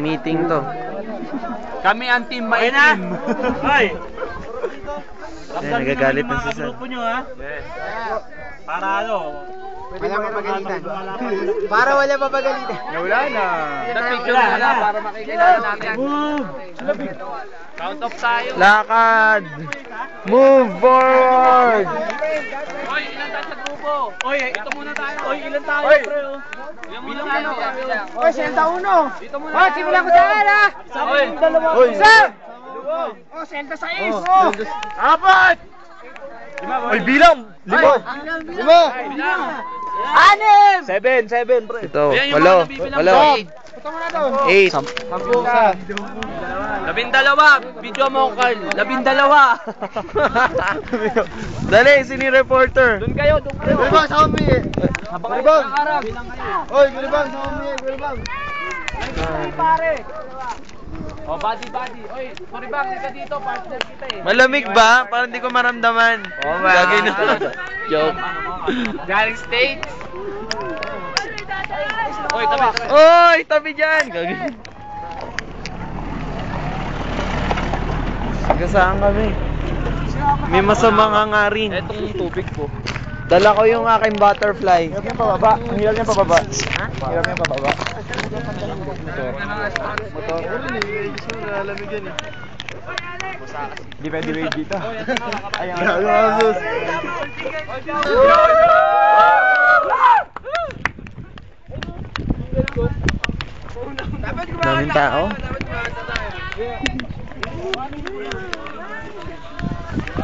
Meeting to. Kami ang team my team. Hoy! Ayan, nagagalit na si Sir. Grupo nyo ha? Yes. Para ano? Wala mapagalitan. Para wala mapagalitan. Wala na. Picture na lang para makikilala natin. Count off tayo. Lakad! Move forward! Oy, ilan tayo sa grupo? Oy, ito muna tayo. Oy, ilan tayo, pre? Bilang ano? Oy, 61. Dito muna. Oh, simula ko sa ala. Oy, Oy! Isa. Oh, 106. Oh. apat! Oy, bilang! Lima! Lima. Bilang. Anim. 7, pre. Ito, Ayan yung walo. mga nabibilang Walo. ko. Ito mo na doon. 8. 12. Video mo, Carl. 12. Dali, sini reporter. Doon kayo, doon kayo. Gulibang sa kami. Habang kayo nakaharap. Oy, gulibang sa kami. Gulibang. Pare. Oh, body. Oy, sorry bang, ka dito, partner kita eh. Malamig ba? Parang hindi ko maramdaman. Oh, Gagay na. Joke. Galing States. Oy, tabi. Oy, tabi dyan! Gagay. Kasaan kami? May masamang hangarin. Etong tubig ko. Dala ko yung aking butterfly. Hirap niya pababa. Ang hirap niya pababa. Ha? Hirap niya pababa. Motor. Lalamig yan eh. Di pwede wait dito. Ayan. Asus. Daming tao.